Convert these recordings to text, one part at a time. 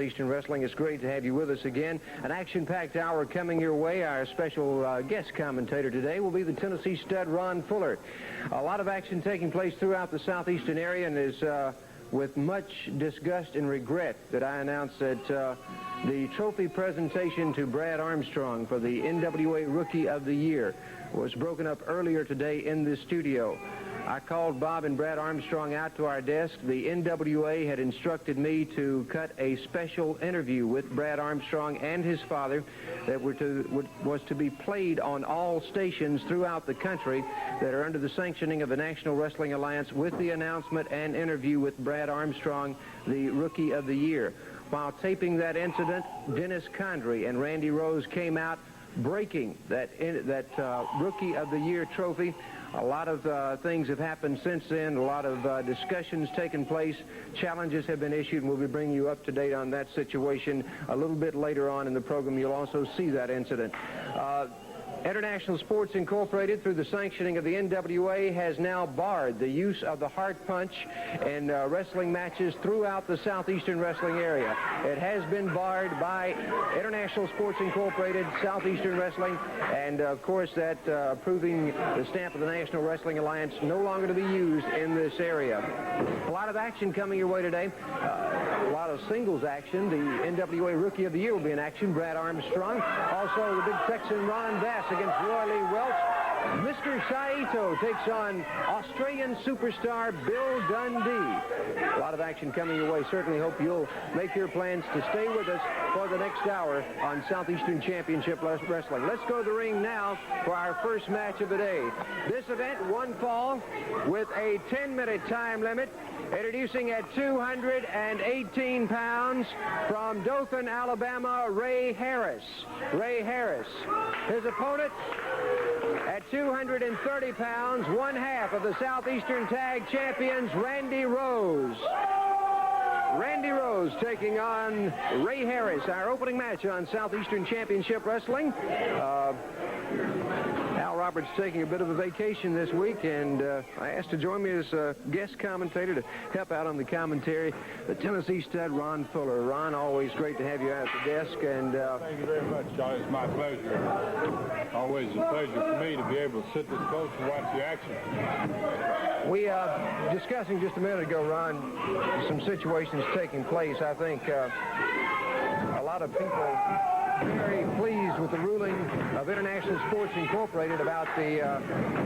Southeastern Wrestling. It's great to have you with us again. An action-packed hour coming your way. Our special guest commentator today will be the Tennessee stud Ron Fuller. A lot of action taking place throughout the Southeastern area, and is with much disgust and regret that I announce that the trophy presentation to Brad Armstrong for the NWA Rookie of the Year was broken up earlier today in the studio. I called Bob and Brad Armstrong out to our desk. The NWA had instructed me to cut a special interview with Brad Armstrong and his father that was to be played on all stations throughout the country that are under the sanctioning of the National Wrestling Alliance, with the announcement and interview with Brad Armstrong, the Rookie of the Year. While taping that incident, Dennis Condrey and Randy Rose came out breaking that Rookie of the Year trophy. A lot of things have happened since then. A lot of discussions taken place. Challenges have been issued, and we'll be bringing you up to date on that situation a little bit later on in the program. You'll also see that incident. International Sports Incorporated, through the sanctioning of the NWA, has now barred the use of the heart punch in wrestling matches throughout the Southeastern wrestling area. It has been barred by International Sports Incorporated, Southeastern Wrestling, and of course that approving the stamp of the National Wrestling Alliance, no longer to be used in this area. A lot of action coming your way today. A lot of singles action. The NWA Rookie of the Year will be in action, Brad Armstrong. Also, the big Texan Ron Bass against Roy Lee Welch. Mr. Saito takes on Australian superstar Bill Dundee. A lot of action coming your way. Certainly hope you'll make your plans to stay with us for the next hour on Southeastern Championship Wrestling. Let's go to the ring now for our first match of the day. This event, one fall with a 10-minute time limit. Introducing at 218 pounds from Dothan, Alabama, Ray Harris. Ray Harris. His opponent at 230 pounds, one half of the Southeastern Tag Champions, Randy Rose. Randy Rose taking on Ray Harris, our opening match on Southeastern Championship Wrestling. Al Roberts taking a bit of a vacation this week, and I asked to join me as a guest commentator to help out on the commentary, the Tennessee stud Ron Fuller. Ron, always great to have you at the desk. And thank you very much, Charlie. It's my pleasure. Always a pleasure for me to be able to sit this close and watch the action. We discussing just a minute ago, Ron, some situations taking place. I think a lot of people very pleased with the ruling of International Sports Incorporated about the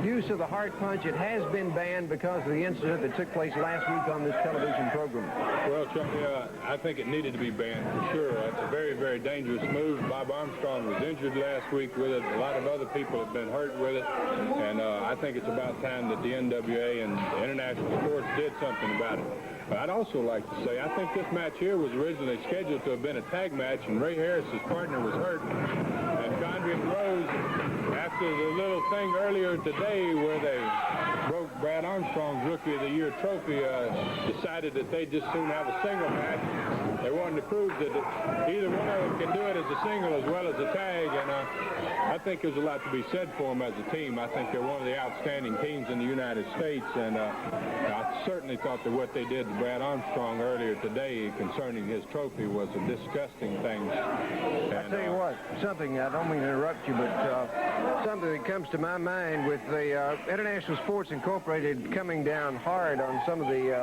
use of the heart punch. It has been banned because of the incident that took place last week on this television program. Well, Charlie, I think it needed to be banned for sure. It's a very, very dangerous move. Bob Armstrong was injured last week with it. A lot of other people have been hurt with it. And I think it's about time that the NWA and International Sports did something about it. But I'd also like to say, I think this match here was originally scheduled to have been a tag match, and Ray Harris's partner was hurt. And Condrey and Rose, after the little thing earlier today where they broke Brad Armstrong's Rookie of the Year trophy, decided that they'd just soon have a single match. They wanted to prove that either one of them can do it as a single as well as a tag, and I think there's a lot to be said for them as a team. I think they're one of the outstanding teams in the United States, and I certainly thought that what they did to Brad Armstrong earlier today concerning his trophy was a disgusting thing. I tell you what, something, I don't mean to interrupt you, but something that comes to my mind with the International Sports Incorporated coming down hard on some of the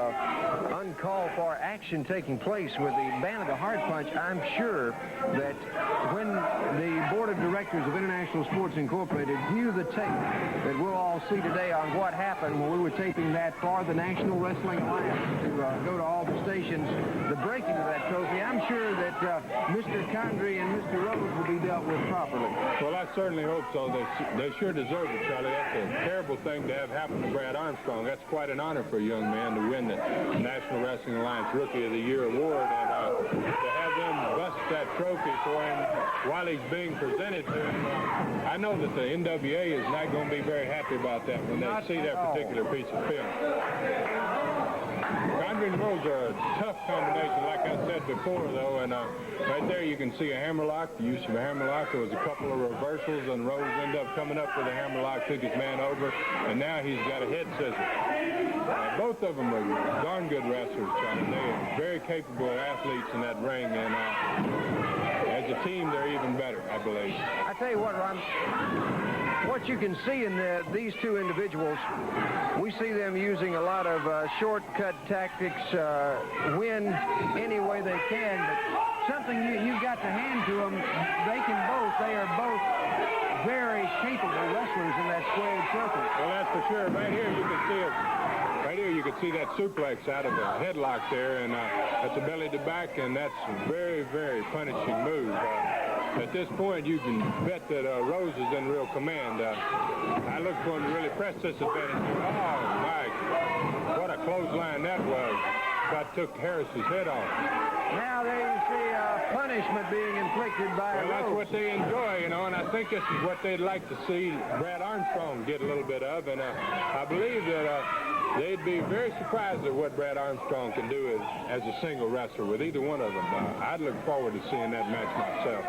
uncalled for action taking place with the ban of the hard punch. I'm sure that when the board of directors of International Sports Incorporated view the tape that we'll all see today on what happened when we were taping that for the National Wrestling Alliance to go to all the stations, the breaking of that trophy, I'm sure that Mr. Condrey and Mr. Rose will be dealt with properly. Well, I certainly hope so. They sure deserve it, Charlie. That's a terrible thing to have happen to Brad Armstrong. That's quite an honor for a young man to win the National Wrestling Alliance Rookie of the Year award, and to have them bust that trophy for him while he's being presented to him. I know that the NWA is not going to be very happy about that when they see that particular piece of film. Condrey and Rose are a tough combination, like I said before, though, and right there you can see a hammerlock, the use of a hammerlock. There was a couple of reversals, and Rose ended up coming up with a hammerlock, took his man over, and now he's got a head scissor. Both of them are darn good wrestlers, Charlie. They are very capable athletes in that ring, and team, they're even better, I believe. I tell you what, Ron, what you can see in these two individuals, we see them using a lot of shortcut tactics, win any way they can, but something you've got to hand to them, they are both very capable wrestlers in that squared circle. Well, that's for sure. Right here you can see it. Right here you can see that suplex out of a headlock there, and that's a belly to back, and that's a very, very punishing move. At this point, you can bet that Rose is in real command. I look for him to really press this advantage. Oh, my, what a clothesline that was. That took Harris's head off. Now there you see punishment being inflicted by Well, that's Rose. what they enjoy, you know, and I think this is what they'd like to see Brad Armstrong get a little bit of, and I believe that they'd be very surprised at what Brad Armstrong can do as a single wrestler with either one of them. I'd look forward to seeing that match myself.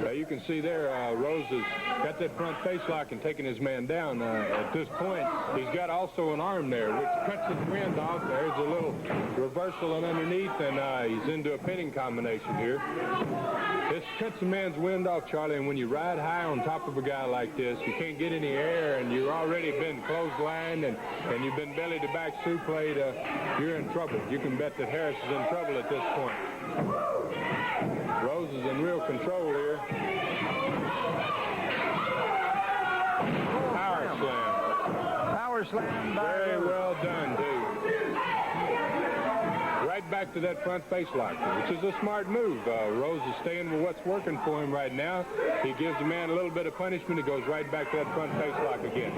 You can see there, Rose has got that front face lock and taking his man down. At this point, he's got also an arm there, which cuts his wind off. There's a little reversal and underneath, and he's into a pinning combination here. This cuts a man's wind off, Charlie, and when you ride high on top of a guy like this, you can't get any air, and you've already been clotheslined, and you've been belly-to-back supleed, you're in trouble. You can bet that Harris is in trouble at this point. Rose is in real control here. Power slam. Power slam by Very Rose. well done, too. Right back to that front face lock, which is a smart move. Rose is staying with what's working for him right now. He gives the man a little bit of punishment. He goes right back to that front face lock again.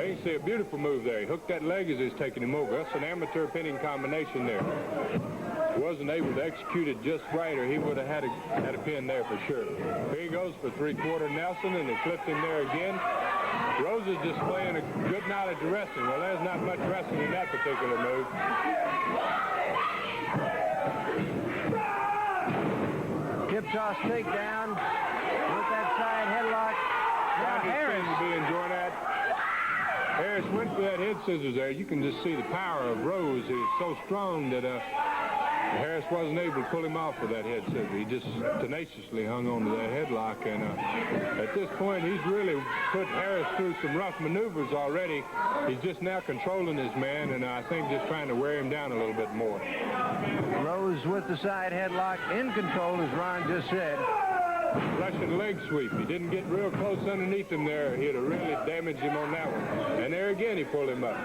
You can see a beautiful move there. He hooked that leg as he's taking him over. That's an amateur pinning combination there. Wasn't able to execute it just right, or he would have had a pin there for sure. Here he goes for three-quarter Nelson, and he flipped him there again. Rose is displaying a good knowledge of wrestling. Well, there's not much wrestling in that particular move. Hip toss takedown with that side headlock. Now Harris to be enjoying that. Harris went for that head scissors there. You can just see the power of Rose. He's so strong that Harris wasn't able to pull him off with that head scissor. He just tenaciously hung on to that headlock, and at this point, he's really put Harris through some rough maneuvers already. He's just now controlling his man, and I think just trying to wear him down a little bit more. Rose with the side headlock in control, as Ron just said. Russian leg sweep. He didn't get real close underneath him there. He'd have really damaged him on that one. And there again, he pulled him up.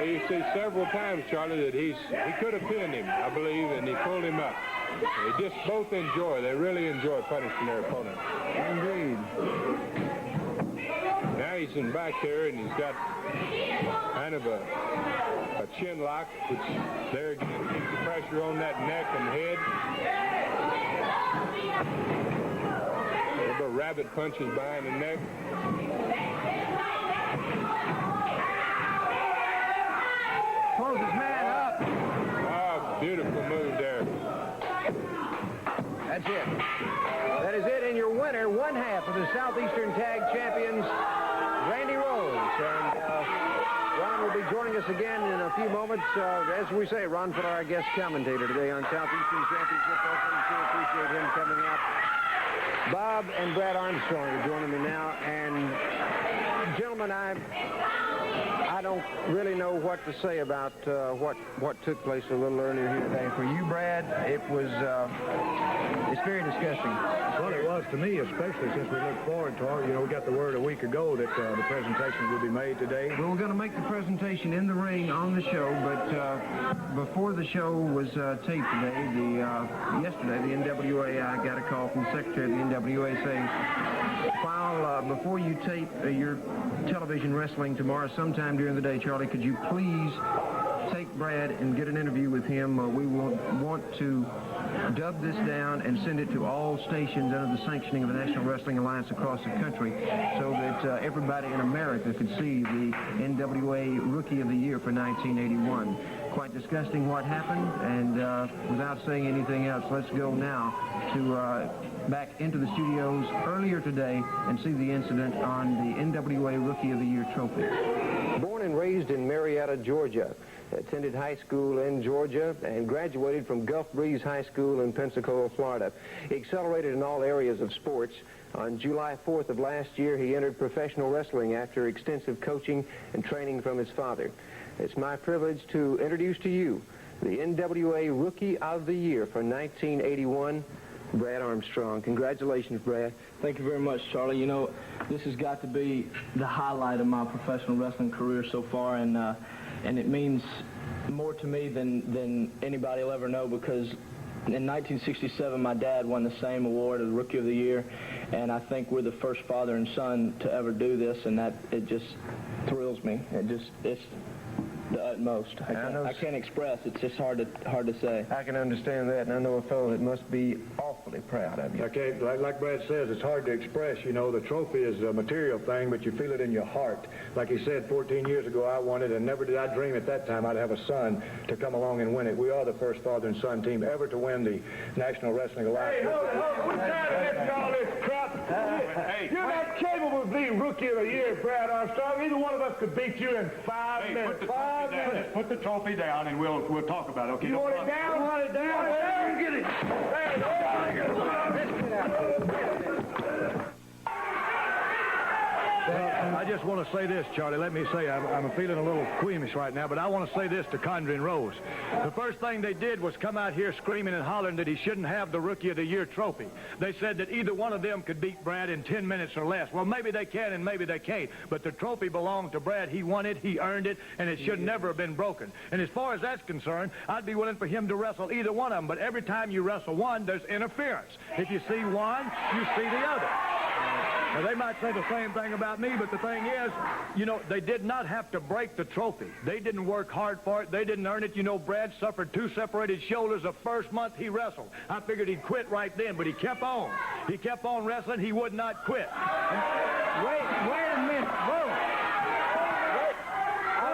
You see several times, Charlie, that he could have pinned him, I believe, and he pulled him up. They just both enjoy. They really enjoy punishing their opponent. Indeed. Now he's in back there, and he's got kind of a chin lock, which there again keeps the pressure on that neck and head. Little rabbit punches behind the neck. Pulls his man up. Oh, beautiful move there. That's it. That is it, and your winner, one half of the Southeastern Tag Champions, Randy Rose. And Ron will be joining us again in a few moments. As we say, Ron Fuller, our guest commentator today on Southeastern Championship Wrestling. We appreciate him coming out. Bob and Brad Armstrong are joining me now. And, gentlemen, I don't really know what to say about what took place a little earlier here today. For you, Brad, it's very disgusting. Well, it was to me, especially since we looked forward to it. You know, we got the word a week ago that the presentation would be made today. We were going to make the presentation in the ring on the show, but before the show was taped today, yesterday, the NWA, I got a call from the secretary of the NWA saying, before you tape your television wrestling tomorrow, sometime during the day, Charlie, could you please take Brad and get an interview with him? We will want to dub this down and send it to all stations under the sanctioning of the National Wrestling Alliance across the country so that everybody in America could see the NWA Rookie of the Year for 1981. Quite disgusting what happened, and without saying anything else, let's go now to back into the studios earlier today and see the incident on the NWA Rookie of the Year trophy. Born and raised in Marietta, Georgia, attended high school in Georgia, and graduated from Gulf Breeze High School in Pensacola, Florida. He accelerated in all areas of sports. On July 4th of last year, he entered professional wrestling after extensive coaching and training from his father. It's my privilege to introduce to you the NWA Rookie of the Year for 1981, Brad Armstrong. Congratulations, Brad. Thank you very much, Charlie. You know, this has got to be the highlight of my professional wrestling career so far, and it means more to me than anybody will ever know, because in 1967, my dad won the same award as Rookie of the Year, and I think we're the first father and son to ever do this, and it just thrills me. It's the utmost. I can't express. It's just hard to say. I can understand that, and I know a fellow that must be awfully proud of you. Okay, like Brad says, it's hard to express. You know, the trophy is a material thing, but you feel it in your heart. Like he said, 14 years ago I won it, and never did I dream at that time I'd have a son to come along and win it. We are the first father and son team ever to win the National Wrestling Alliance. Hey, hold, we're tired of all this crap. Hey, you're not capable of being Rookie of the Year, Brad Armstrong. Either one of us could beat you in 5 minutes. 5 minutes. Put the trophy down, and we'll talk about it. Okay? You want it down? Want it down? Well, get it. I just want to say this, Charlie. Let me say, I'm feeling a little squeamish right now, but I want to say this to Condren Rose. The first thing they did was come out here screaming and hollering that he shouldn't have the Rookie of the Year trophy. They said that either one of them could beat Brad in 10 minutes or less. Well, maybe they can and maybe they can't, but the trophy belonged to Brad. He won it, he earned it, and it should never have been broken. And as far as that's concerned, I'd be willing for him to wrestle either one of them, but every time you wrestle one, there's interference. If you see one, you see the other. Now, they might say the same thing about me, but the thing is, you know, they did not have to break the trophy. They didn't work hard for it. They didn't earn it. You know, Brad suffered 2 separated shoulders the first month he wrestled. I figured he'd quit right then, but he kept on. He kept on wrestling. He would not quit. Wait a minute. Whoa. Wait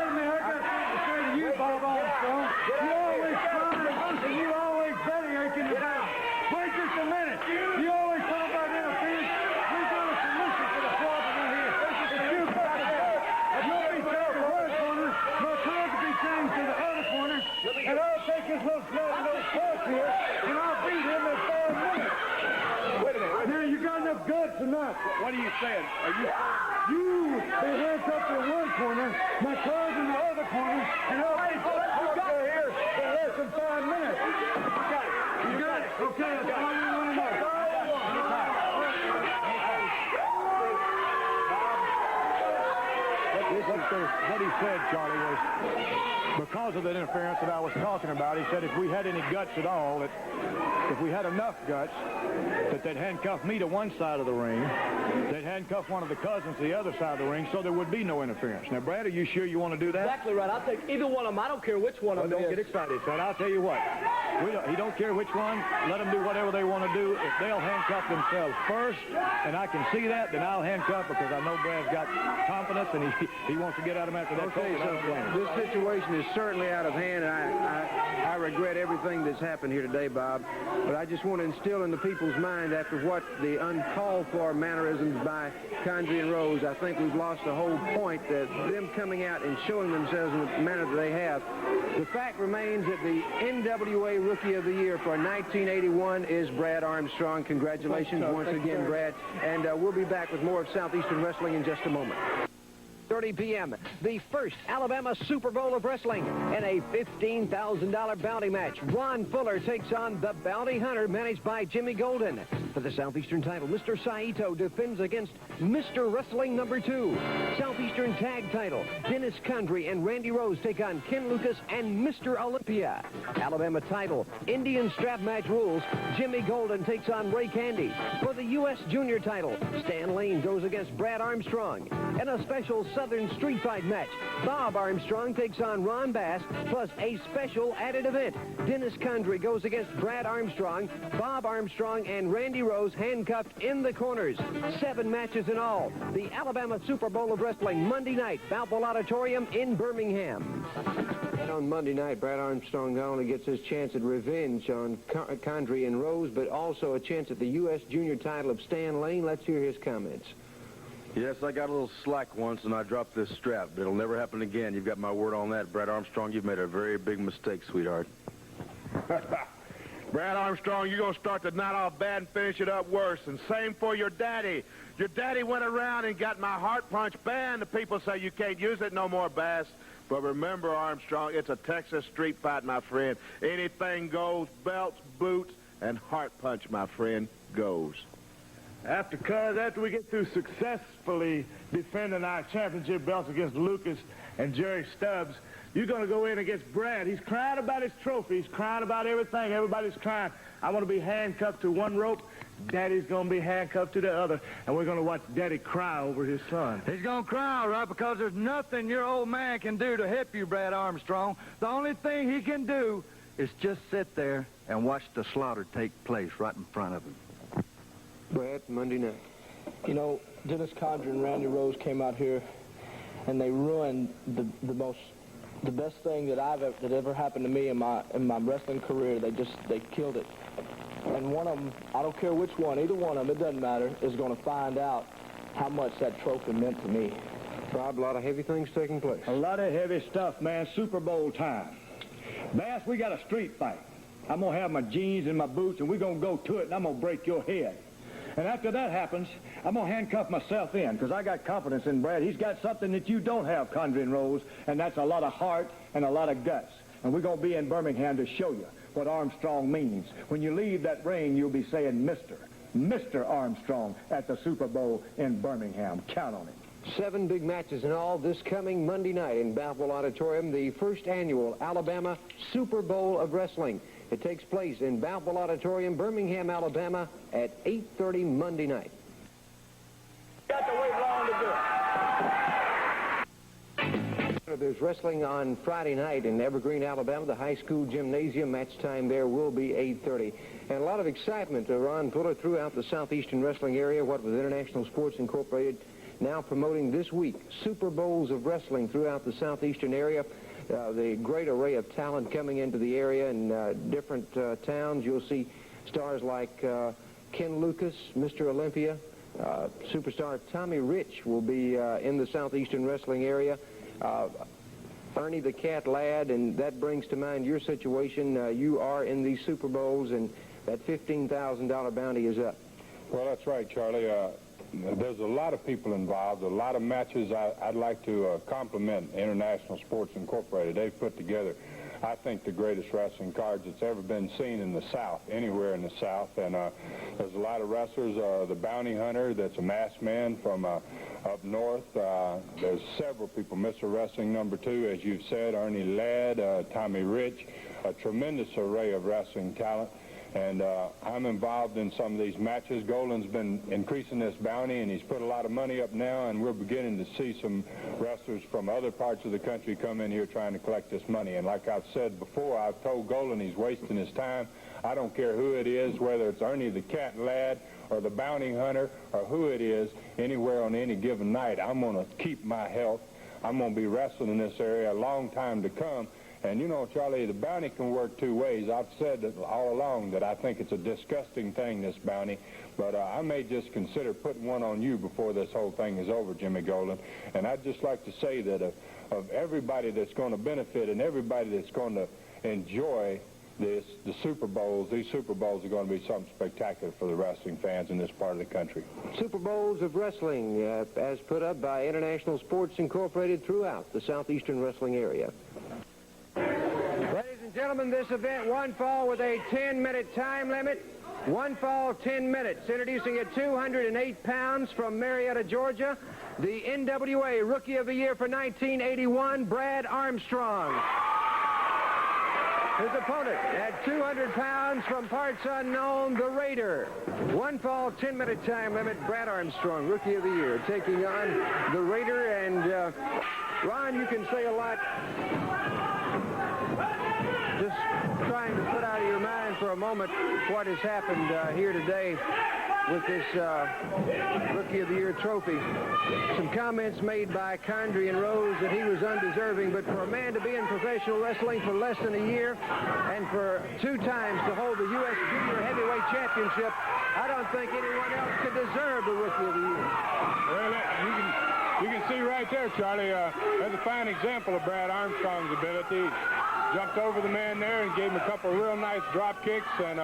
a minute. I got something to say to you, Bob Armstrong. You always trying and you always betting aching it out. Wait just a minute. You always talk about interference. We got a solution for the problem in here. If you got that, if you'll be taken to one corner, my car could be changed to the other corner, and I'll take this little close here, and I'll beat him in 5 minutes. Wait a minute. Now, you got enough guts or not? What are you saying? You be handcuffed in one corner, my car's in the other corner, and I'll be here in less than 5 minutes. You got it. Okay, that's all we want to know. What he said, Charlie, was because of the interference that I was talking about, he said if we had any guts at all, that if we had enough guts, that they'd handcuff me to one side of the ring, they'd handcuff one of the cousins to the other side of the ring, so there would be no interference. Now, Brad, are you sure you want to do that? Exactly right. I'll take either one of them. I don't care which one of them. Don't get excited, son. I'll tell you what. He don't care which one. Let them do whatever they want to do. If they'll handcuff themselves first, and I can see that, then I'll handcuff because I know Brad's got confidence, and he wants to get at him after that. Okay, so this situation is certainly out of hand, and I regret everything that's happened here today, Bob. But I just want to instill in the people's mind, after what the uncalled-for mannerisms by Condren Rose, I think we've lost the whole point that them coming out and showing themselves in the manner that they have. The fact remains that the NWA Rookie of the Year for 1981 is Brad Armstrong. Congratulations once again, Brad. And we'll be back with more of Southeastern Wrestling in just a moment. 30 p.m., the first Alabama Super Bowl of wrestling in a $15,000 bounty match. Ron Fuller takes on the Bounty Hunter, managed by Jimmy Golden. For the Southeastern title, Mr. Saito defends against Mr. Wrestling number 2. Southeastern tag title, Dennis Condrey and Randy Rose take on Ken Lucas and Mr. Olympia. Alabama title, Indian strap match rules, Jimmy Golden takes on Ray Candy. For the U.S. Junior title, Stan Lane goes against Brad Armstrong. In a special Southern street fight match, Bob Armstrong takes on Ron Bass, plus a special added event. Dennis Condrey goes against Brad Armstrong, Bob Armstrong, and Randy Rose handcuffed in the corners. 7 matches in all. The Alabama Super Bowl of Wrestling, Monday night, Valpo Auditorium in Birmingham. And on Monday night, Brad Armstrong not only gets his chance at revenge on Condrey and Rose, but also a chance at the U.S. Junior title of Stan Lane. Let's hear his comments. Yes, I got a little slack once, and I dropped this strap. It'll never happen again. You've got my word on that. Brad Armstrong, you've made a very big mistake, sweetheart. Brad Armstrong, you're going to start the night off bad and finish it up worse. And same for your daddy. Your daddy went around and got my heart punch banned. The people say you can't use it no more, Bass. But remember, Armstrong, it's a Texas street fight, my friend. Anything goes, belts, boots, and heart punch, my friend, goes. After we get through successfully defending our championship belts against Lucas and Jerry Stubbs, you're going to go in against Brad. He's crying about his trophy. He's crying about everything. Everybody's crying. I want to be handcuffed to one rope. Daddy's going to be handcuffed to the other, and we're going to watch Daddy cry over his son. He's going to cry, all right, because there's nothing your old man can do to help you, Brad Armstrong. The only thing he can do is just sit there and watch the slaughter take place right in front of him. Brad, Monday night. You know, Dennis Condrey and Randy Rose came out here, and they ruined the best thing that ever happened to me in my wrestling career. They killed it. And one of them, I don't care which one, either one of them, it doesn't matter, is going to find out how much that trophy meant to me. Bob, a lot of heavy things taking place. A lot of heavy stuff, man. Super Bowl time. Bass, we got a street fight. I'm going to have my jeans and my boots, and we're going to go to it, and I'm going to break your head. And after that happens, I'm going to handcuff myself in, because I got confidence in Brad. He's got something that you don't have, Condrey and Rose, and that's a lot of heart and a lot of guts. And we're going to be in Birmingham to show you what Armstrong means. When you leave that ring, you'll be saying Mr. Armstrong at the Super Bowl in Birmingham. Count on it. 7 big matches in all this coming Monday night in Boutwell Auditorium, the first annual Alabama Super Bowl of Wrestling. It takes place in Boutwell Auditorium, Birmingham, Alabama, at 8:30 Monday night. Got to wait long to do it. There's wrestling on Friday night in Evergreen, Alabama. The high school gymnasium match time there will be 8:30. And a lot of excitement, Ron Fuller, throughout the Southeastern wrestling area, what with International Sports Incorporated now promoting this week Super Bowls of wrestling throughout the Southeastern area. The great array of talent coming into the area in different towns. You'll see stars like Ken Lucas, Mr. Olympia. Superstar Tommy Rich will be in the Southeastern wrestling area. Ernie the Cat Ladd, and that brings to mind your situation. You are in these Super Bowls, and that $15,000 bounty is up. Well, that's right, Charlie. There's a lot of people involved, a lot of matches. I'd like to compliment International Sports Incorporated. They've put together, I think, the greatest wrestling cards that's ever been seen in the South, anywhere in the South. And there's a lot of wrestlers. The Bounty Hunter, that's a masked man from up north. There's several people. Mr. Wrestling #2, as you've said, Ernie Ladd, Tommy Rich, a tremendous array of wrestling talent. And I'm involved in some of these matches. Golan's been increasing this bounty, and he's put a lot of money up now, and we're beginning to see some wrestlers from other parts of the country come in here trying to collect this money. And like I've said before, I've told Golan he's wasting his time. I don't care who it is, whether it's Ernie the Cat Ladd or the Bounty Hunter or who it is, anywhere on any given night. I'm going to keep my health. I'm going to be wrestling in this area a long time to come. And, you know, Charlie, the bounty can work two ways. I've said that all along that I think it's a disgusting thing, this bounty. But I may just consider putting one on you before this whole thing is over, Jimmy Golan. And I'd just like to say that of everybody that's going to benefit and everybody that's going to enjoy the Super Bowls, these Super Bowls are going to be something spectacular for the wrestling fans in this part of the country. Super Bowls of wrestling, as put up by International Sports Incorporated throughout the Southeastern wrestling area. Ladies and gentlemen, this event, one fall with a 10-minute time limit. One fall, 10 minutes. Introducing at 208 pounds from Marietta, Georgia, the NWA Rookie of the Year for 1981, Brad Armstrong. His opponent at 200 pounds from parts unknown, the Raider. One fall, 10-minute time limit, Brad Armstrong, Rookie of the Year, taking on the Raider. And, Ron, you can say a lot. Just trying to put out of your mind for a moment what has happened here today with this Rookie of the Year trophy. Some comments made by Condrey and Rose that he was undeserving, but for a man to be in professional wrestling for less than a year and for 2 times to hold the U.S. Junior Heavyweight Heavyweight Championship. I don't think anyone else could deserve the Rookie of the Year. Well, you can see right there, Charlie, there's a fine example of Brad Armstrong's ability. He jumped over the man there and gave him a couple of real nice drop kicks, and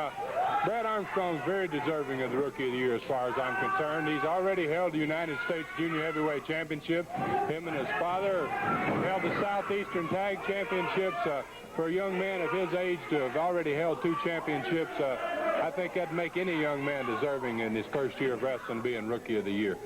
Brad Armstrong's very deserving of the Rookie of the Year as far as I'm concerned. He's already held the United States Junior Heavyweight Championship. Him and his father held the Southeastern Tag Championships. For a young man of his age to have already held 2 championships, I think that'd make any young man deserving in his first year of wrestling being Rookie of the Year.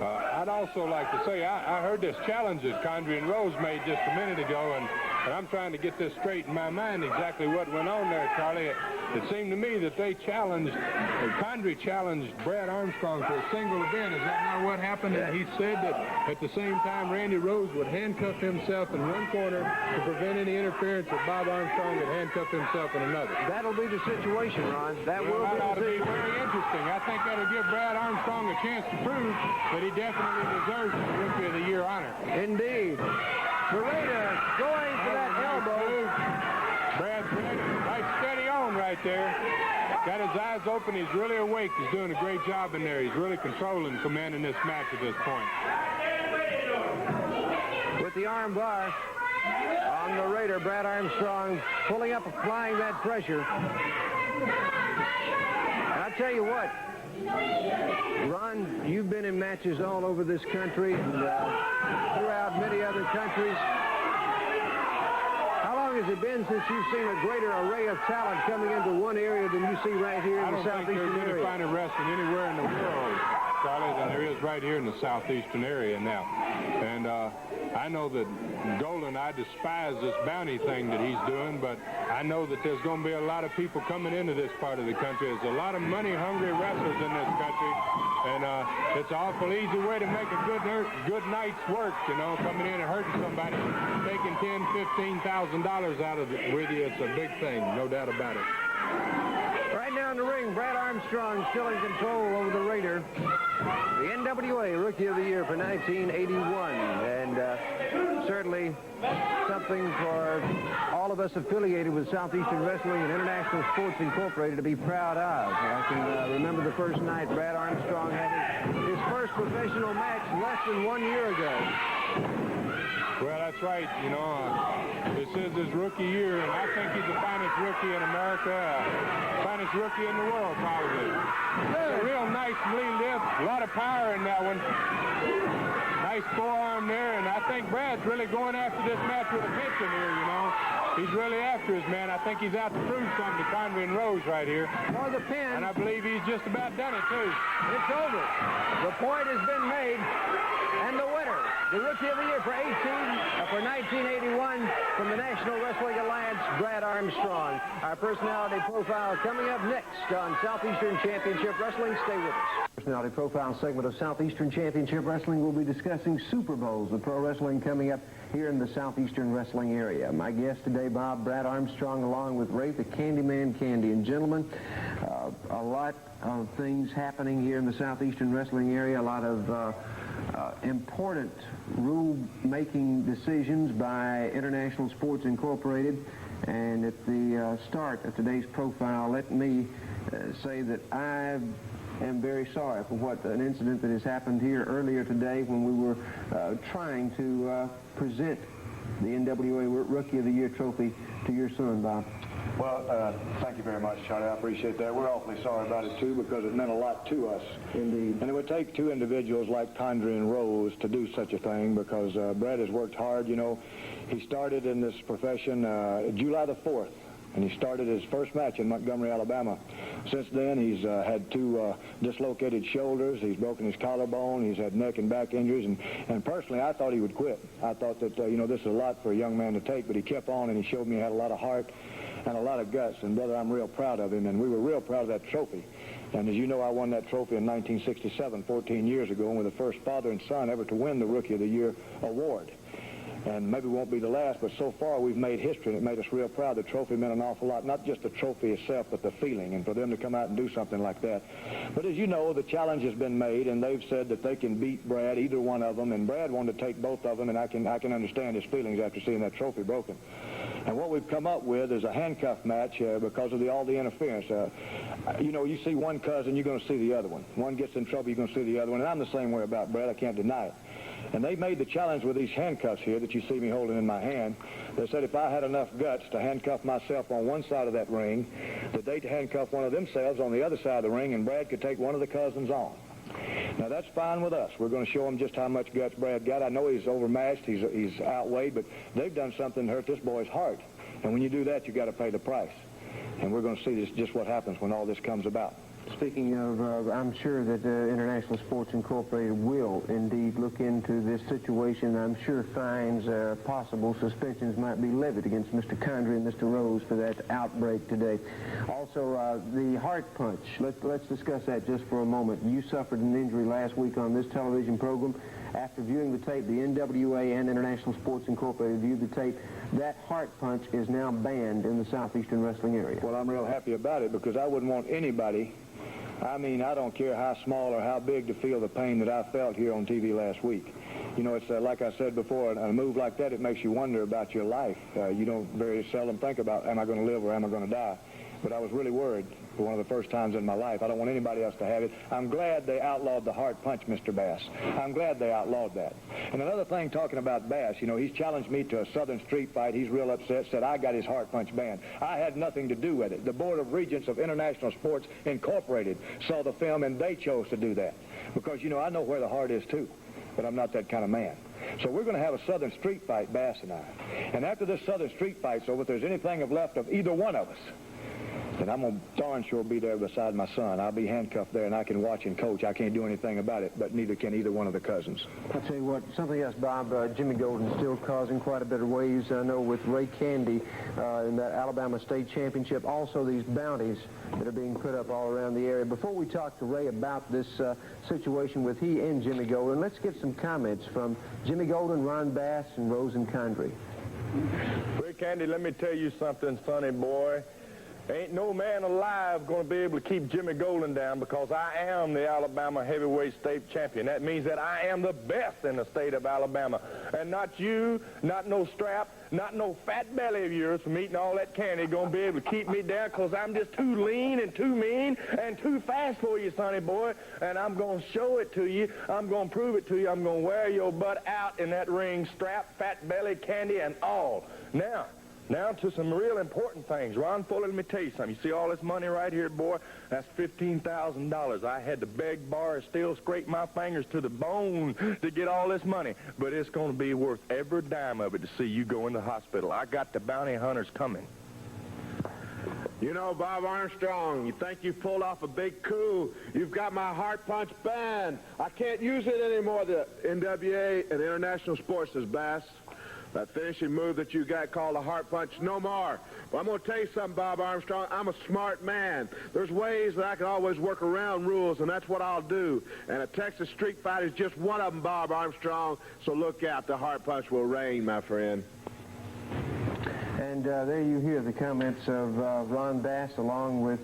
I'd also like to say I heard this challenge that Condrey and Rose made just a minute ago, and I'm trying to get this straight in my mind exactly what went on there, Charlie. It seemed to me that they Condrey challenged Brad Armstrong to a single event. Is that not what happened? And he said that at the same time Randy Rose would handcuff himself in one corner to prevent any interference, that Bob Armstrong would handcuff himself in another. That'll be the situation, Ron. That will that ought to be be very interesting. I think that'll give Brad Armstrong a chance to prove that he definitely deserves the Rookie of the Year honor. Indeed. Serena going for that elbow. Brad's right steady on right there. Got his eyes open. He's really awake. He's doing a great job in there. He's really controlling, commanding this match at this point. With the arm bar on the Raider, Brad Armstrong pulling up, applying that pressure. And I tell you what, Ron, you've been in matches all over this country and throughout many other countries. How long has it been since you've seen a greater array of talent coming into one area than you see right here in the Southeastern area? I don't think there's any finer wrestling anywhere in the world, Charlie, than there is right here in the Southeastern area now. And I know that Golden, I despise this bounty thing that he's doing, but I know that there's going to be a lot of people coming into this part of the country. There's a lot of money-hungry wrestlers in this country, and it's an awful easy way to make a good night's work, you know, coming in and hurting somebody, taking $10,000, $15,000 out of it with you. It's a big thing, no doubt about it. Right now in the ring, Brad Armstrong still in control over the Raider. The NWA Rookie of the Year for 1981. And certainly something for all of us affiliated with Southeastern Wrestling and International Sports Incorporated to be proud of. I can remember the first night Brad Armstrong had his first professional match less than 1 year ago. Well, that's right. You know, this is his rookie year, and I think he's the finest rookie in America, finest rookie in the world, probably. It's a real nice lean lift, a lot of power in that one. Nice forearm there, and I think Brad's really going after this match with a pitching here, you know. He's really after his man. I think he's out to prove something to Condrey and Rose right here. For the pin. And I believe he's just about done it, too. It's over. The point has been made. And the winner, the Rookie of the Year for 1981 from the National Wrestling Alliance, Brad Armstrong. Our personality profile coming up next on Southeastern Championship Wrestling. Stay with us. Personality profile segment of Southeastern Championship Wrestling. We'll be discussing Super Bowls of pro wrestling coming up here in the Southeastern Wrestling area. My guest today, Bob, Brad Armstrong, along with Ray the Candyman Candy. And gentlemen, a lot of things happening here in the Southeastern Wrestling area, a lot of important rule-making decisions by International Sports Incorporated. And at the start of today's profile, let me say that I am very sorry for what an incident that has happened here earlier today when we were trying to present the NWA Rookie of the Year trophy to your son, Bob. Well, thank you very much, Charlie. I appreciate that. We're awfully sorry about it, too, because it meant a lot to us. Indeed. And it would take two individuals like Condrey and Rose to do such a thing, because Brad has worked hard. You know, he started in this profession July the 4th, and he started his first match in Montgomery, Alabama. Since then, he's had two dislocated shoulders. He's broken his collarbone. He's had neck and back injuries. And personally, I thought he would quit. I thought that, you know, this is a lot for a young man to take, but he kept on, and he showed me he had a lot of heart and a lot of guts. And, brother, I'm real proud of him, and we were real proud of that trophy. And as you know, I won that trophy in 1967, 14 years ago, and we're the first father and son ever to win the Rookie of the Year award. And maybe won't be the last, but so far we've made history, and it made us real proud. The trophy meant an awful lot, not just the trophy itself, but the feeling, and for them to come out and do something like that. But as you know, the challenge has been made, and they've said that they can beat Brad, either one of them, and Brad wanted to take both of them, and I can understand his feelings after seeing that trophy broken. And what we've come up with is a handcuff match because of all the interference. You know, you see one cousin, you're going to see the other one. One gets in trouble, you're going to see the other one. And I'm the same way about Brad. I can't deny it. And they made the challenge with these handcuffs here that you see me holding in my hand. They said if I had enough guts to handcuff myself on one side of that ring, that they'd handcuff one of themselves on the other side of the ring, and Brad could take one of the cousins on. Now, that's fine with us. We're going to show them just how much guts Brad got. I know he's overmatched, he's outweighed, but they've done something to hurt this boy's heart. And when you do that, you got to pay the price. And we're going to see just what happens when all this comes about. Speaking of, I'm sure that International Sports Incorporated will indeed look into this situation. I'm sure fines, possible suspensions might be levied against Mr. Condrey and Mr. Rose for that outbreak today. Also, the heart punch. Let's discuss that just for a moment. You suffered an injury last week on this television program. After viewing the tape, the NWA and International Sports Incorporated viewed the tape. That heart punch is now banned in the Southeastern wrestling area. Well, I'm real happy about it because I wouldn't want anybody, I mean, I don't care how small or how big, to feel the pain that I felt here on TV last week. You know, it's like I said before, a move like that, it makes you wonder about your life. You don't very seldom think about, am I going to live or am I going to die? But I was really worried for one of the first times in my life. I don't want anybody else to have it. I'm glad they outlawed the heart punch, Mr. Bass. I'm glad they outlawed that. And another thing, talking about Bass, you know, he's challenged me to a Southern street fight. He's real upset, said I got his heart punch banned. I had nothing to do with it. The Board of Regents of International Sports Incorporated saw the film, and they chose to do that. Because, you know, I know where the heart is, too. But I'm not that kind of man. So we're going to have a Southern street fight, Bass and I. And after this Southern street fight's over, if there's anything left of either one of us, then I'm going to darn sure be there beside my son. I'll be handcuffed there, and I can watch and coach. I can't do anything about it, but neither can either one of the cousins. I'll tell you what, something else, Bob. Jimmy Golden's still causing quite a bit of waves. I know with Ray Candy in that Alabama State Championship. Also, these bounties that are being put up all around the area. Before we talk to Ray about this situation with he and Jimmy Golden, let's get some comments from Jimmy Golden, Ron Bass, and Rose and Condrey. Ray Candy, let me tell you something, sonny boy. Ain't no man alive going to be able to keep Jimmy Golden down because I am the Alabama heavyweight state champion. That means that I am the best in the state of Alabama. And not you, not no strap, not no fat belly of yours from eating all that candy going to be able to keep me down because I'm just too lean and too mean and too fast for you, sonny boy. And I'm going to show it to you. I'm going to prove it to you. I'm going to wear your butt out in that ring, strap, fat belly, candy, and all. Now to some real important things. Ron Fuller, let me tell you something. You see all this money right here, boy? That's $15,000. I had to beg, borrow, steal, scrape my fingers to the bone to get all this money. But it's going to be worth every dime of it to see you go in the hospital. I got the bounty hunters coming. You know, Bob Armstrong, you think you pulled off a big coup. You've got my heart punch banned. I can't use it anymore. The NWA and International Sports says, Bass, that finishing move that you got called a heart punch, no more. But I'm going to tell you something, Bob Armstrong. I'm a smart man. There's ways that I can always work around rules, and that's what I'll do. And a Texas street fight is just one of them, Bob Armstrong. So look out. The heart punch will reign, my friend. And there you hear the comments of Ron Bass along with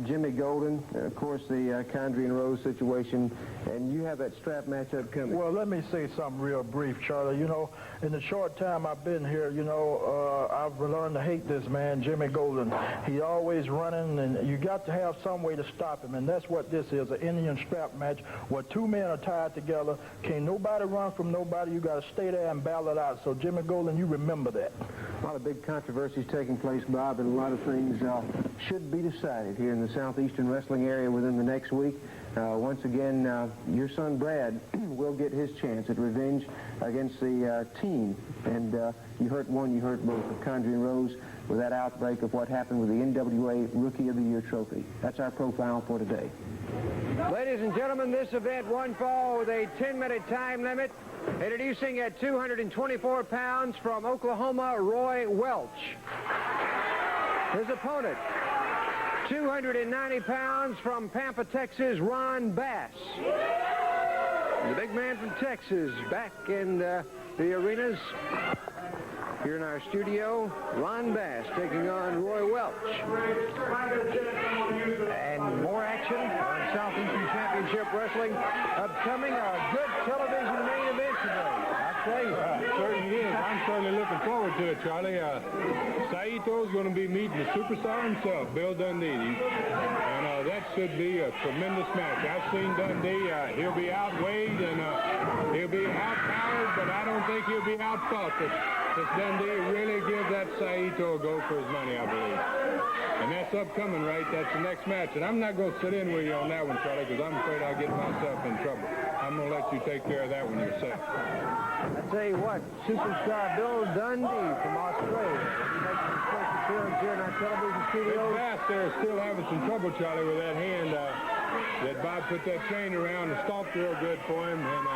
Jimmy Golden, of course, the Condrey and Rose situation, and you have that strap matchup coming. Well, let me say something real brief, Charlie. You know, in the short time I've been here, you know, I've learned to hate this man, Jimmy Golden. He's always running, and you got to have some way to stop him, and that's what this is, an Indian strap match where two men are tied together. Can't nobody run from nobody. You got to stay there and battle it out. So, Jimmy Golden, you remember that. A lot of big controversies taking place, Bob, and a lot of things should be decided here in the Southeastern wrestling area within the next week. Once again, your son Brad will get his chance at revenge against the team. And you hurt one, you hurt both, of Condrey and Rose with that outbreak of what happened with the NWA Rookie of the Year trophy. That's our profile for today. Ladies and gentlemen, this event won fall with a 10-minute time limit. Introducing at 224 pounds from Oklahoma, Roy Welch. His opponent, 290 pounds from Pampa, Texas, Ron Bass. The big man from Texas back in the arenas. Here in our studio, Ron Bass taking on Roy Welch. And more action on Southeastern Championship Wrestling upcoming. A good television main event today. place. Certainly is. I'm certainly looking forward to it, Charlie. Saito's going to be meeting the superstar himself, Bill Dundee. And that should be a tremendous match. I've seen Dundee. He'll be outweighed and he'll be outpowered, but I don't think he'll be outfought. This Dundee really give that Saito a go for his money, I believe. And that's upcoming, right? That's the next match. And I'm not going to sit in with you on that one, Charlie, because I'm afraid I'll get myself in trouble. I'm going to let you take care of that one yourself. I tell you what, superstar Bill Dundee from Australia. He makes his first appearance here in our television studio. Big Bass there is still having some trouble, Charlie, with that hand that Bob put that chain around and stomped real good for him. And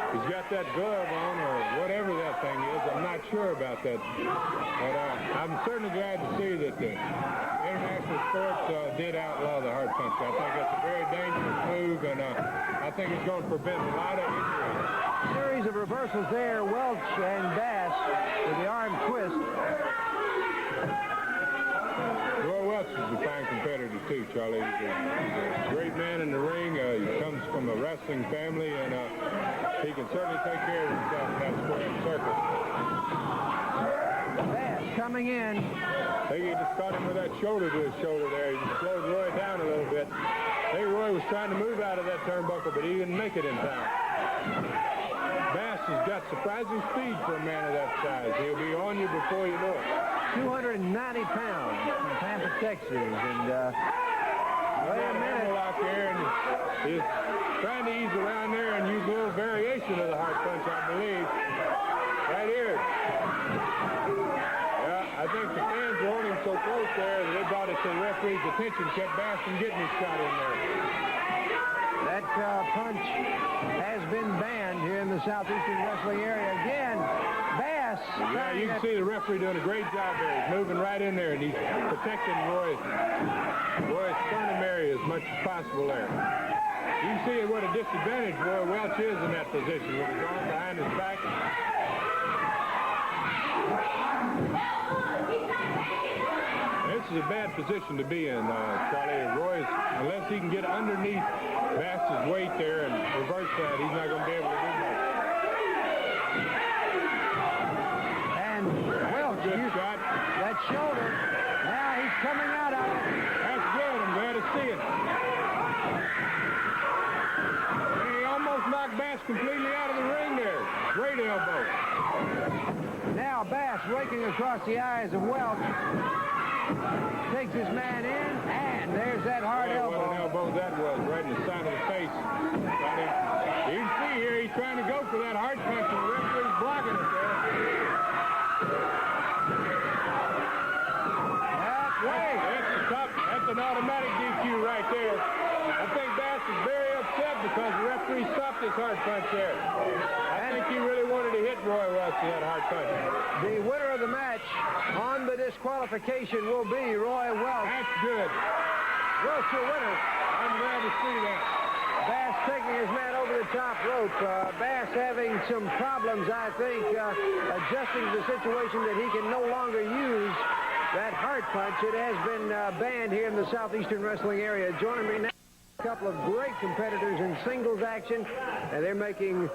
he's got that glove on or whatever that thing is. I'm not sure about that. But I'm certainly glad to see that the international sports did outlaw the hard punch. I think it's a very dangerous move, and I think it's going to prevent a lot of injuries. Series of reversals there, Welch and Bass with the arm twist. Roy Welch is a fine competitor too, Charlie. He's a great man in the ring. He comes from a wrestling family, and he can certainly take care of himself in that square circle. Bass coming in. I think he just caught him with that shoulder to his shoulder there. He just slowed Roy down a little bit. I think Roy was trying to move out of that turnbuckle, but he didn't make it in time. Bass has got surprising speed for a man of that size. He'll be on you before you know it. 290 pounds from Tampa, Texas. And wait a minute. Out there, and he's trying to ease around there and use a little variation of the hard punch, I believe. Right here. Yeah, I think the fans were on him so close there that they brought it to the referee's attention, kept Bass from getting his shot in there. That punch has been banned here in the Southeastern wrestling area. Again, Bass. Yeah, you can see the referee doing a great job there. He's moving right in there, and he's protecting Roy's sternum area as much as possible there. You can see what a disadvantage Roy Welch is in that position with his arm behind his back. This is a bad position to be in, Charlie. Roy's, unless he can get underneath Bass's weight there and reverse that, he's not going to be able to do much. And Welch used that shoulder. Now he's coming out of it. That's good. I'm glad to see it. And he almost knocked Bass completely out of the ring there. Great elbow. Now Bass raking across the eyes of Welch. Takes his man in, and there's that hard elbow. What an elbow that was, right in the side of the face. You can see here he's trying to go for that hard punch, and the referee's blocking it there. That's the top. That's an automatic DQ right there. I think Bass is very upset because the referee stopped his hard punch there. I think he really wanted to hit Roy Welch with that hard punch. The winner of the match on the disqualification will be Roy Welch. That's good. Welch your winner. I'm glad to see that. Bass taking his man over the top rope. Bass having some problems, I think, adjusting to the situation that he can no longer use that hard punch. It has been banned here in the Southeastern wrestling area. Joining me now, a couple of great competitors in singles action, and they're making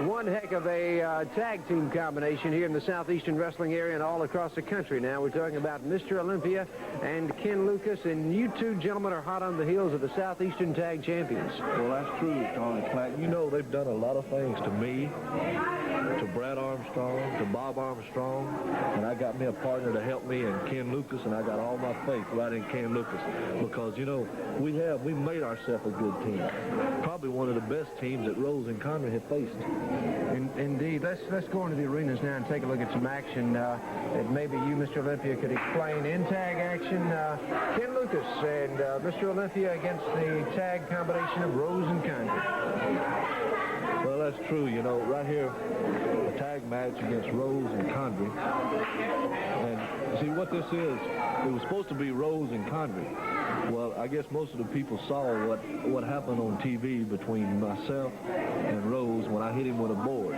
one heck of a tag team combination here in the Southeastern wrestling area and all across the country. Now we're talking about Mr. Olympia and Ken Lucas, and you two gentlemen are hot on the heels of the Southeastern Tag Champions. Well, that's true, Tony Platt. You know they've done a lot of things to me, to Brad Armstrong, to Bob Armstrong, and I got me a partner to help me in Ken Lucas, and I got all my faith right in Ken Lucas because, you know, we made ourselves a good team. Probably one of the best teams that Rose and Connery have faced. Indeed. Let's go into the arenas now and take a look at some action that maybe you, Mr. Olympia, could explain. In tag action, Ken Lucas and Mr. Olympia against the tag combination of Rose and Connery. Well, that's true. You know, right here, a tag match against Rose and Connery. And see what this is, it was supposed to be Rose and Connery. Well, I guess most of the people saw what happened on TV between myself and Rose when I hit him with a board.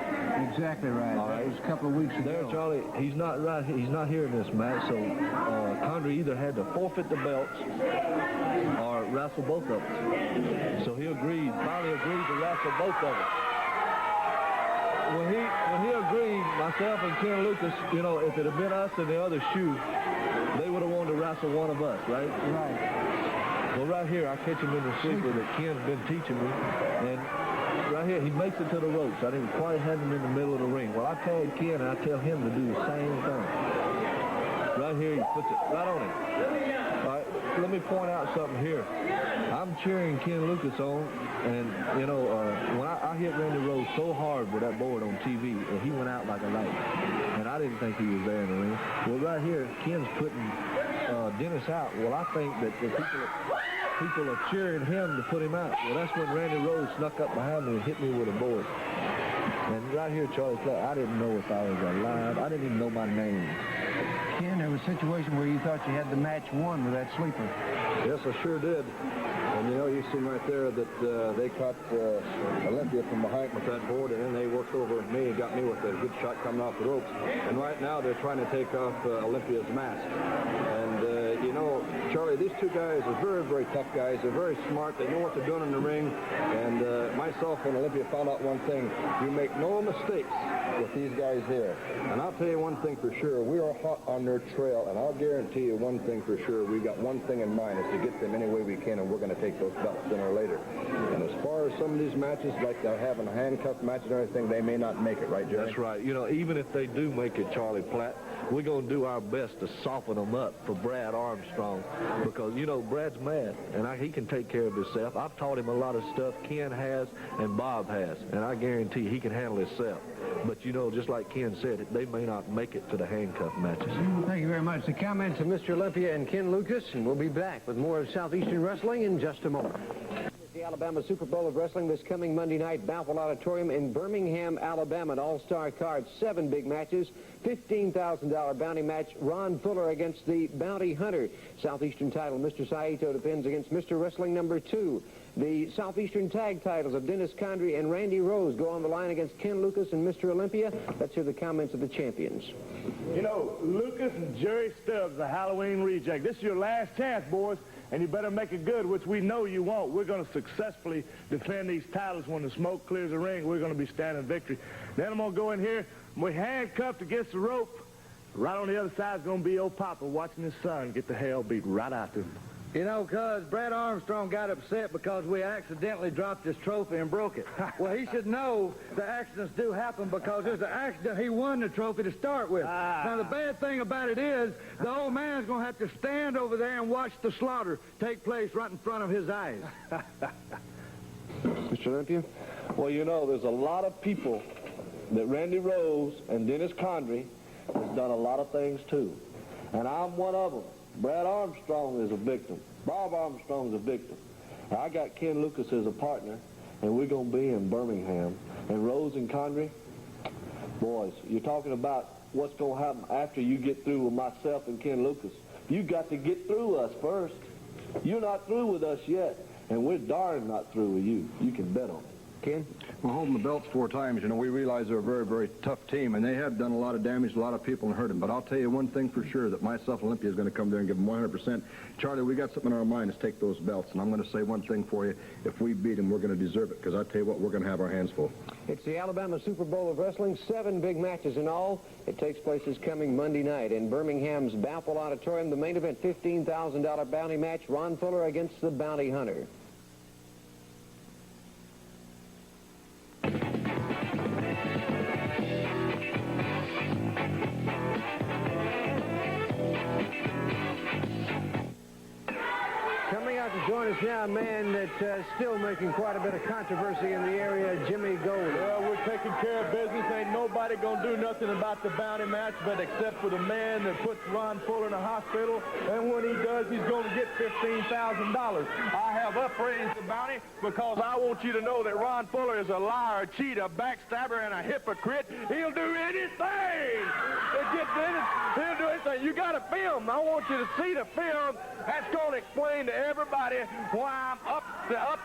Exactly right. All right. That was a couple of weeks ago. There, Charlie, he's not right. He's not here in this match, so Connery either had to forfeit the belts or wrestle both of them. So he finally agreed to wrestle both of them. when he agreed, myself and Ken Lucas, you know, if it had been us in the other shoe, they would have wanted to wrestle one of us, right? Right. Well, right here, I catch him in the sleeper that Ken's been teaching me, and right here, he makes it to the ropes. I didn't quite have him in the middle of the ring. Well, I tag Ken, and I tell him to do the same thing. Right here, he puts it right on him. All right, let me point out something here. I'm cheering Ken Lucas on, and, you know, when I hit Randy Rose so hard with that board on TV, and he went out like a light, and I didn't think he was there in the ring. Well, right here, Ken's putting Dennis out. Well, I think that the people are cheering him to put him out. Well, that's when Randy Rose snuck up behind me and hit me with a board. And right here, Charlie, I didn't know if I was alive. I didn't even know my name. Ken, there was a situation where you thought you had the match won with that sleeper. Yes, I sure did. And, you know, you see right there that they caught Olympia from behind with that board, and then they worked over me and got me with a good shot coming off the ropes. And right now they're trying to take off Olympia's mask. And, you know, Charlie, these two guys are very, very tough guys. They're very smart. They know what they're doing in the ring. And myself and Olympia found out one thing. You make no mistakes with these guys here. And I'll tell you one thing for sure. We are hot on their trail, and I'll guarantee you one thing for sure. We got one thing in mind, is to get them any way we can, and we're going to take those belts sooner or later. And as far as some of these matches, like having handcuff matches and everything, they may not make it, right, Jerry? That's right. You know, even if they do make it, Charlie Platt, we're going to do our best to soften them up for Brad Armstrong, because, you know, Brad's mad, and he can take care of himself. I've taught him a lot of stuff Ken has and Bob has, and I guarantee he can handle himself. But, you know, just like Ken said, they may not make it to the handcuff matches. Thank you very much. The comments of Mr. Olympia and Ken Lucas, and we'll be back with more of Southeastern Wrestling in just a moment. The Alabama Super Bowl of Wrestling this coming Monday night, Balfour Auditorium in Birmingham, Alabama. An all-star card, 7 big matches, $15,000 bounty match, Ron Fuller against the Bounty Hunter. Southeastern title, Mr. Saito defends against Mr. Wrestling number 2. The Southeastern tag titles of Dennis Condrey and Randy Rose go on the line against Ken Lucas and Mr. Olympia. Let's hear the comments of the champions. You know, Lucas and Jerry Stubbs, the Halloween reject. This is your last chance, boys, and you better make it good, which we know you won't. We're going to successfully defend these titles. When the smoke clears the ring, we're going to be standing victory. Then I'm going to go in here, we're handcuffed against the rope. Right on the other side is going to be old Papa watching his son get the hell beat right out to him. You know, cuz Brad Armstrong got upset because we accidentally dropped his trophy and broke it. Well, he should know the accidents do happen, because there's an accident. He won the trophy to start with. Now, the bad thing about it is the old man's going to have to stand over there and watch the slaughter take place right in front of his eyes. Mr. Olympia? Well, you know, there's a lot of people that Randy Rose and Dennis Condrey has done a lot of things too. And I'm one of them. Brad Armstrong is a victim. Bob Armstrong's a victim. I got Ken Lucas as a partner, and we're going to be in Birmingham. And Rose and Condrey, boys, you're talking about what's going to happen after you get through with myself and Ken Lucas. You got to get through us first. You're not through with us yet, and we're darn not through with you. You can bet on it. Ken? We're holding the belts 4 times. You know, we realize they're a very, very tough team, and they have done a lot of damage to a lot of people and hurt them. But I'll tell you one thing for sure, that myself and Olympia is going to come there and give them 100%. Charlie, we got something on our mind, is take those belts. And I'm going to say one thing for you. If we beat them, we're going to deserve it, because I tell you what, we're going to have our hands full. It's the Alabama Super Bowl of Wrestling, 7 big matches in all. It takes place this coming Monday night in Birmingham's Balfour Auditorium. The main event, $15,000 bounty match, Ron Fuller against the Bounty Hunter. Join us now, a man that's still making quite a bit of controversy in the area, Jimmy Gold. Well, we're taking care of business. Ain't nobody going to do nothing about the bounty match, but except for the man that puts Ron Fuller in the hospital. And when he does, he's going to get $15,000. I have upraised the bounty because I want you to know that Ron Fuller is a liar, a cheat, a backstabber, and a hypocrite. He'll do anything to get Dennis. He'll do anything. You got to film. I want you to see the film. That's going to explain to everybody why I'm up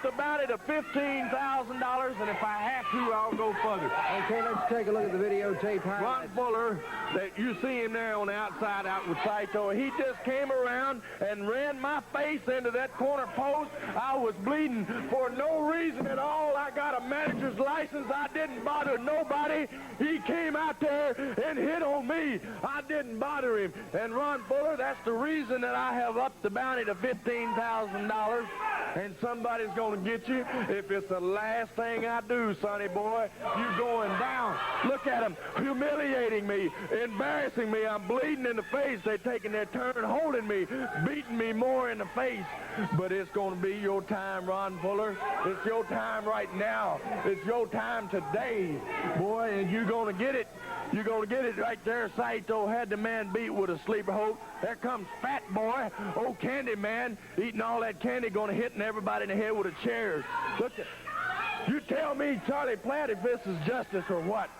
the bounty to $15,000, and if I have to, I'll go further. Okay, let's take a look at the videotape highlights. Ron Fuller, that you see him there on the outside out with Saito, he just came around and ran my face into that corner post. I was bleeding for no reason at all. I got a manager's license. I didn't bother nobody. He came out there and hit on me. I didn't bother him. And Ron Fuller, that's the reason that I have upped the bounty to $15,000. And somebody's going to get you if it's the last thing I do, sonny boy. You going down. Look at them, humiliating me, embarrassing me. I'm bleeding in the face. They're taking their turn holding me, beating me more in the face. But it's going to be your time, Ron Fuller. It's your time right now. It's your time today, boy, and you're going to get it. You're going to get it right there. Saito had the man beat with a sleeper hold. There comes Fat Boy, old Candy Man, eating all that candy, going to hit everybody in the head with a chair. Look at, you tell me, Charlie Platt, if this is justice or what?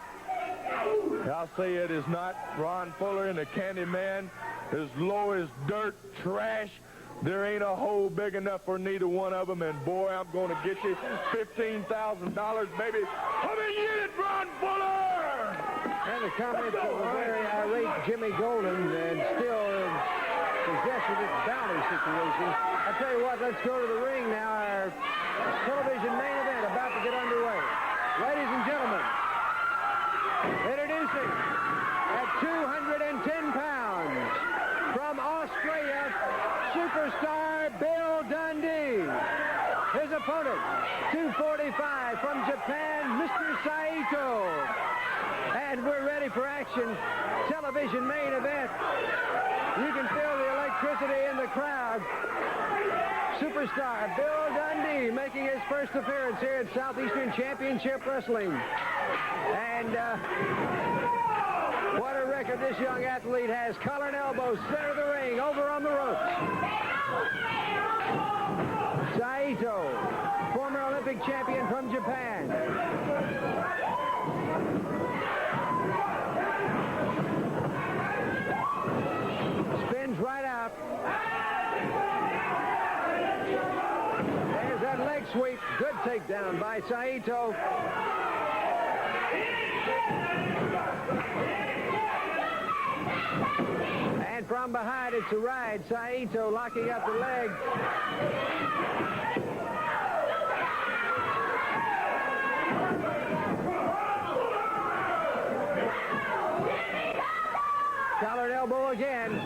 I'll say it is not. Ron Fuller and the Candy Man, as low as dirt, trash. There ain't a hole big enough for neither one of them, and boy, I'm going to get you $15,000, baby. Come and get it, Ron Fuller! And the comments of a very irate Jimmy Golden and still possessed with this bounty situation. I tell you what, let's go to the ring now. Our television main event about to get underway. Ladies and gentlemen, introducing at 210 pounds from Australia, superstar Bill Dundee. His opponent, 245 from Japan, Mr. Saito. And we're ready for action. Television main event. You can feel the electricity in the crowd. Superstar Bill Dundee making his first appearance here at Southeastern Championship Wrestling. And what a record this young athlete has. Collar and elbow, center of the ring, over on the ropes. Saito, former Olympic champion from Japan. Spins right out. There's that leg sweep. Good takedown by Saito. And from behind, it's a ride. Saito locking up the leg. Collared elbow again.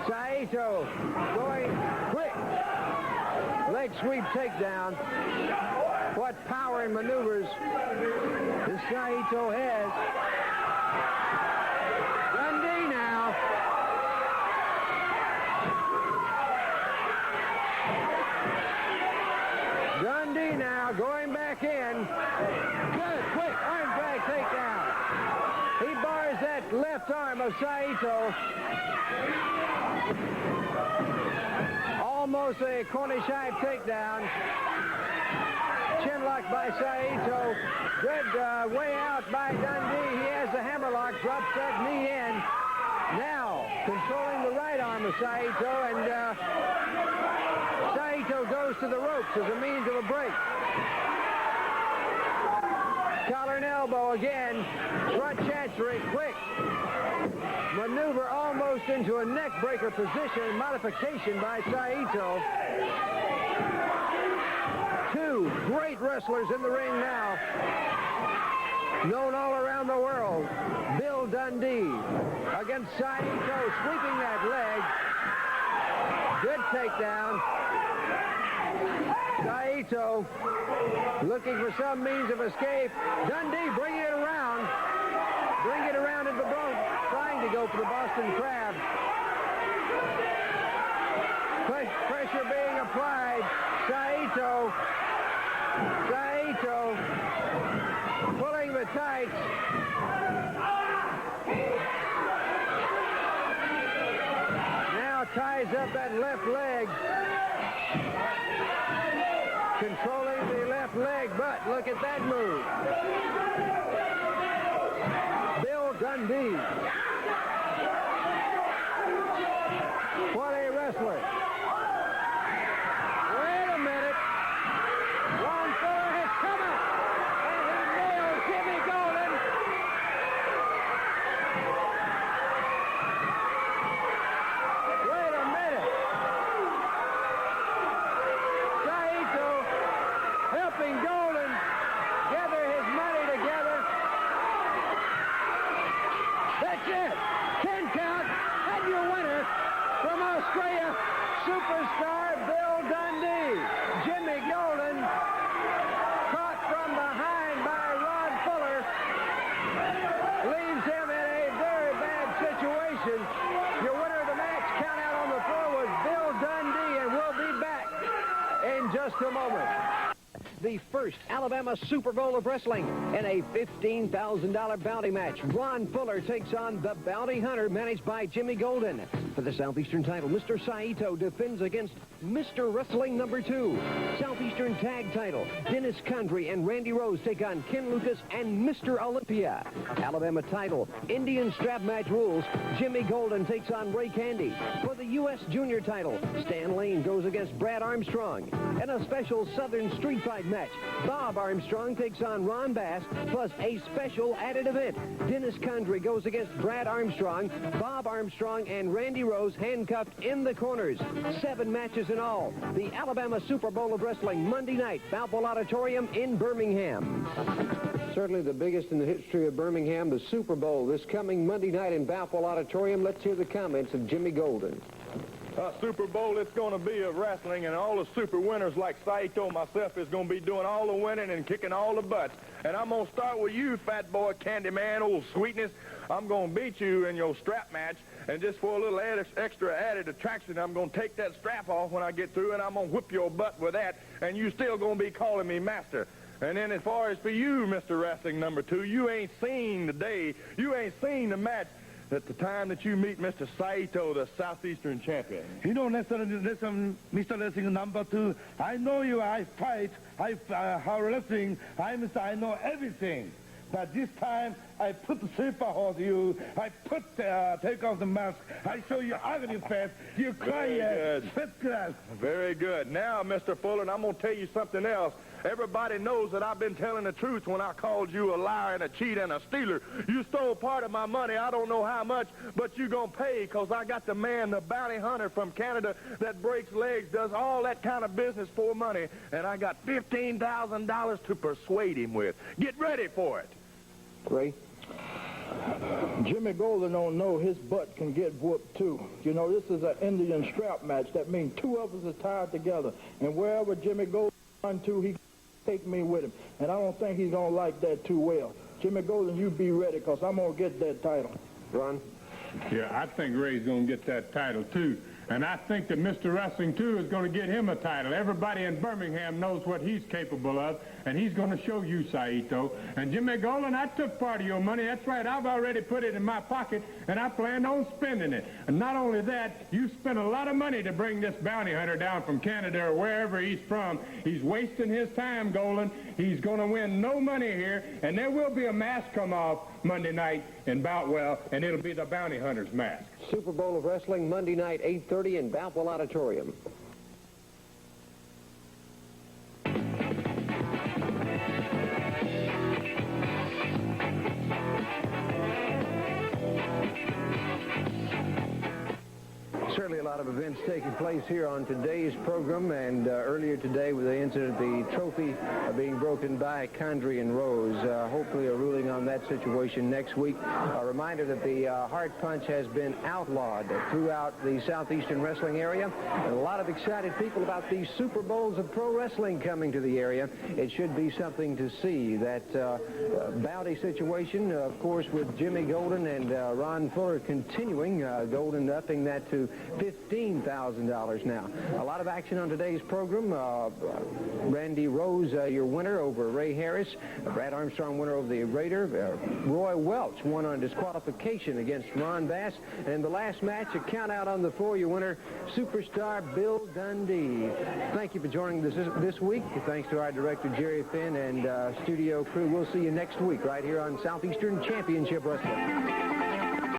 Saito going quick. Leg sweep takedown. What power and maneuvers this Saito has. Dundee now. Dundee now going back in. Good, quick arm drag takedown. He bars that left arm of Saito. Almost a Cornish-eye takedown. Chin lock by Saito. Good way out by Dundee. He has the hammerlock, drops that knee in. Now, controlling the right arm of Saito, and Saito goes to the ropes as a means of a break. Collar and elbow again. Front chancery, quick. Maneuver almost into a neck breaker position. Modification by Saito. Two great wrestlers in the ring now. Known all around the world. Bill Dundee against Saito, sweeping that leg. Good takedown. Saito looking for some means of escape. Dundee bringing it around. Bring it around into the Bronx. Trying to go for the Boston Crab. Pressure being applied. Saito pulling the tights. Now ties up that left leg. Controlling the left leg, but look at that move. Bill Dundee. What a wrestler. Wait a minute. Ron Fuller has come up, and he nails Jimmy Golden. Wait a minute. Superstar Bill Dundee. Jimmy Golden caught from behind by Ron Fuller. Leaves him in a very bad situation. Your winner of the match, count out on the floor, was Bill Dundee, and we'll be back in just a moment. The first Alabama Super Bowl of wrestling in a $15,000 bounty match. Ron Fuller takes on the Bounty Hunter, managed by Jimmy Golden. For the Southeastern title, Mr. Saito defends against Mr. Wrestling number 2. Southeastern tag title, Dennis Condrey and Randy Rose take on Ken Lucas and Mr. Olympia. Alabama title, Indian strap match rules, Jimmy Golden takes on Ray Candy. For the U.S. Junior title, Stan Lane goes against Brad Armstrong. In a special Southern street fight match, Bob Armstrong takes on Ron Bass, plus a special added event. Dennis Condrey goes against Brad Armstrong, Bob Armstrong, and Randy Rose handcuffed in the corners. 7 matches in all. The Alabama Super Bowl of Wrestling, Monday night, Balfour Auditorium in Birmingham. Certainly the biggest in the history of Birmingham, the Super Bowl, this coming Monday night in Balfour Auditorium. Let's hear the comments of Jimmy Golden. Super Bowl, it's going to be of wrestling, and all the super winners like Saito, myself, is going to be doing all the winning and kicking all the butts. And I'm going to start with you, fat boy, candy man, old sweetness. I'm going to beat you in your strap match, and just for a little extra added attraction, I'm going to take that strap off when I get through, and I'm going to whip your butt with that, and you still going to be calling me master. And then as far as for you, Mr. Wrestling number 2, you ain't seen the day, you ain't seen the match at the time that you meet Mr. Saito, the Southeastern champion. You don't listen, Mr. Wrestling number 2. I know you, I fight, how wrestling, I know everything. But this time, I put the slipper on you, I take off the mask, I show you ugly face, you cry, Very good. Now, Mr. Fuller, and I'm going to tell you something else. Everybody knows that I've been telling the truth when I called you a liar and a cheat and a stealer. You stole part of my money. I don't know how much, but you're going to pay, because I got the man, the bounty hunter from Canada that breaks legs, does all that kind of business for money, and I got $15,000 to persuade him with. Get ready for it. Ray? Jimmy Golden don't know his butt can get whooped too. You know, this is an Indian strap match. That means 2 of us are tied together, and wherever Jimmy Golden run to, he take me with him, and I don't think he's going to like that too well. Jimmy Golden, you be ready, because I'm going to get that title. Ron? Yeah, I think Ray's going to get that title, too. And I think that Mr. Wrestling, too, is going to get him a title. Everybody in Birmingham knows what he's capable of, and he's going to show you, Saito. And Jimmy Golden, I took part of your money. That's right. I've already put it in my pocket, and I plan on spending it. And not only that, you spent a lot of money to bring this bounty hunter down from Canada or wherever he's from. He's wasting his time, Golden. He's going to win no money here, and there will be a mask come off Monday night in Boutwell, and it'll be the bounty hunter's mask. Super Bowl of Wrestling, Monday night, 8:30 in Balfour Auditorium. Certainly a lot of events taking place here on today's program, and earlier today with the incident, the trophy being broken by Condrey and Rose. Hopefully a ruling on that situation next week. A reminder that the hard punch has been outlawed throughout the Southeastern wrestling area, and a lot of excited people about these Super Bowls of pro wrestling coming to the area. It should be something to see. That bounty situation, of course, with Jimmy Golden and Ron Fuller continuing. Golden upping that to $15,000 now. A lot of action on today's program. Randy Rose, your winner over Ray Harris. Brad Armstrong, winner over the Raider. Roy Welch won on disqualification against Ron Bass. And in the last match, a count out on the floor, your winner, Superstar Bill Dundee. Thank you for joining us this week. Thanks to our director, Jerry Finn, and studio crew. We'll see you next week right here on Southeastern Championship Wrestling.